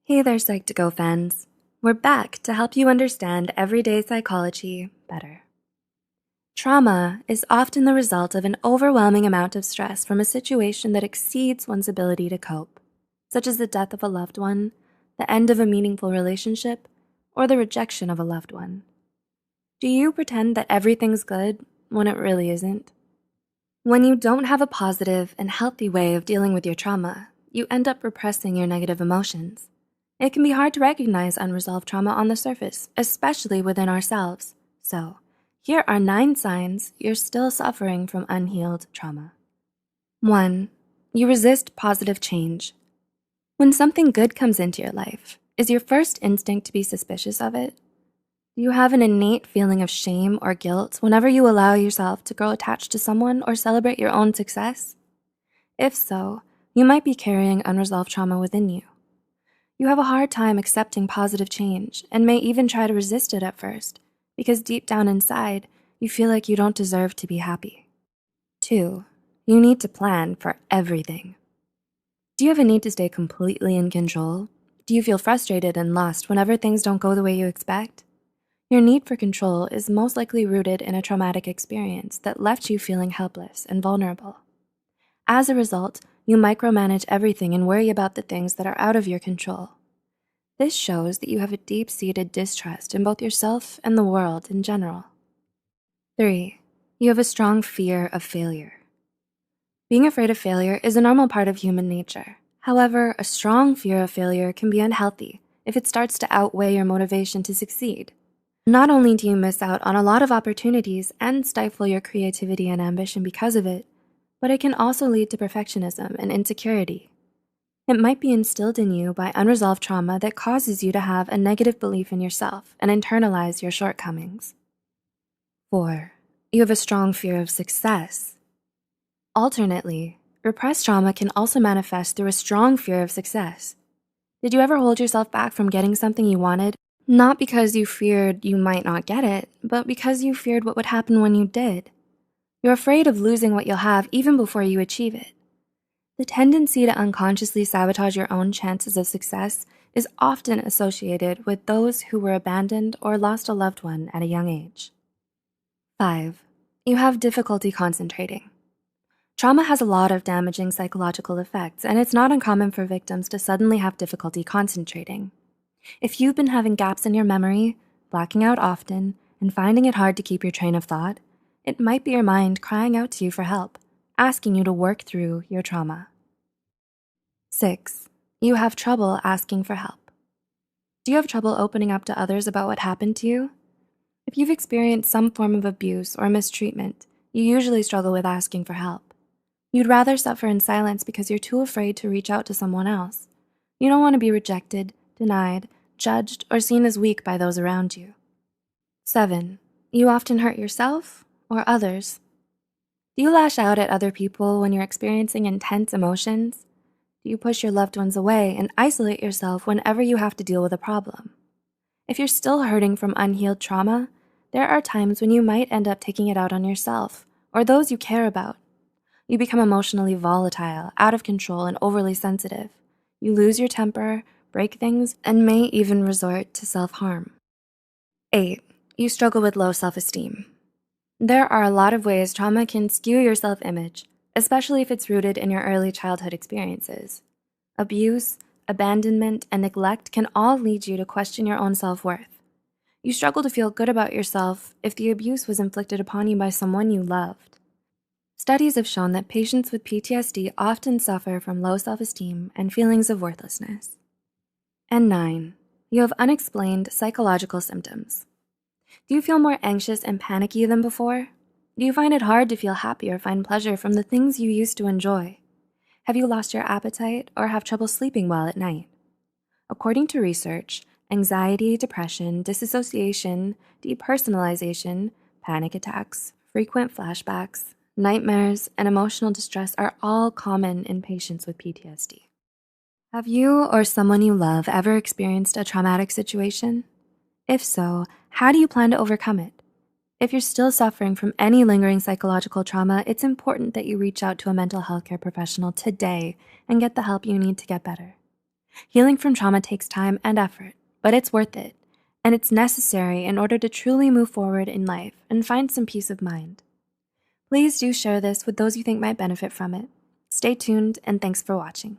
Hey there, Psych2Go fans. We're back to help you understand everyday psychology better. Trauma is often the result of an overwhelming amount of stress from a situation that exceeds one's ability to cope, such as the death of a loved one, the end of a meaningful relationship, or the rejection of a loved one. Do you pretend that everything's good when it really isn't? When you don't have a positive and healthy way of dealing with your trauma, you end up repressing your negative emotions. It can be hard to recognize unresolved trauma on the surface, especially within ourselves. So, here are 9 signs you're still suffering from unhealed trauma. 1. You resist positive change. When something good comes into your life, is your first instinct to be suspicious of it? Do you have an innate feeling of shame or guilt whenever you allow yourself to grow attached to someone or celebrate your own success? If so, you might be carrying unresolved trauma within you. You have a hard time accepting positive change and may even try to resist it at first because deep down inside, you feel like you don't deserve to be happy. 2. You need to plan for everything. Do you have a need to stay completely in control? Do you feel frustrated and lost whenever things don't go the way you expect? Your need for control is most likely rooted in a traumatic experience that left you feeling helpless and vulnerable. As a result, you micromanage everything and worry about the things that are out of your control. This shows that you have a deep-seated distrust in both yourself and the world in general. 3. You have a strong fear of failure. Being afraid of failure is a normal part of human nature. However, a strong fear of failure can be unhealthy if it starts to outweigh your motivation to succeed. Not only do you miss out on a lot of opportunities and stifle your creativity and ambition because of it, but it can also lead to perfectionism and insecurity. It might be instilled in you by unresolved trauma that causes you to have a negative belief in yourself and internalize your shortcomings. 4. You have a strong fear of success. Alternately, repressed trauma can also manifest through a strong fear of success. Did you ever hold yourself back from getting something you wanted, not because you feared you might not get it, but because you feared what would happen when you did? You're afraid of losing what you'll have even before you achieve it. The tendency to unconsciously sabotage your own chances of success is often associated with those who were abandoned or lost a loved one at a young age. 5. You have difficulty concentrating. Trauma has a lot of damaging psychological effects, and it's not uncommon for victims to suddenly have difficulty concentrating. If you've been having gaps in your memory, blacking out often, and finding it hard to keep your train of thought, it might be your mind crying out to you for help, asking you to work through your trauma. 6. You have trouble asking for help. Do you have trouble opening up to others about what happened to you? If you've experienced some form of abuse or mistreatment, you usually struggle with asking for help. You'd rather suffer in silence because you're too afraid to reach out to someone else. You don't want to be rejected, denied, judged, or seen as weak by those around you. 7. You often hurt yourself or others. Do you lash out at other people when you're experiencing intense emotions? Do you push your loved ones away and isolate yourself whenever you have to deal with a problem? If you're still hurting from unhealed trauma, there are times when you might end up taking it out on yourself or those you care about. You become emotionally volatile, out of control, and overly sensitive. You lose your temper, break things, and may even resort to self-harm. 8. You struggle with low self-esteem. There are a lot of ways trauma can skew your self-image, especially if it's rooted in your early childhood experiences. Abuse, abandonment, and neglect can all lead you to question your own self-worth. You struggle to feel good about yourself if the abuse was inflicted upon you by someone you loved. Studies have shown that patients with PTSD often suffer from low self-esteem and feelings of worthlessness. And 9. You have unexplained psychological symptoms. Do you feel more anxious and panicky than before? Do you find it hard to feel happy or find pleasure from the things you used to enjoy? Have you lost your appetite or have trouble sleeping well at night? According to research, anxiety, depression, dissociation, depersonalization, panic attacks, frequent flashbacks, nightmares, and emotional distress are all common in patients with PTSD. Have you or someone you love ever experienced a traumatic situation? If so, how do you plan to overcome it? If you're still suffering from any lingering psychological trauma, it's important that you reach out to a mental health care professional today and get the help you need to get better. Healing from trauma takes time and effort, but it's worth it, and it's necessary in order to truly move forward in life and find some peace of mind. Please do share this with those you think might benefit from it. Stay tuned, and thanks for watching.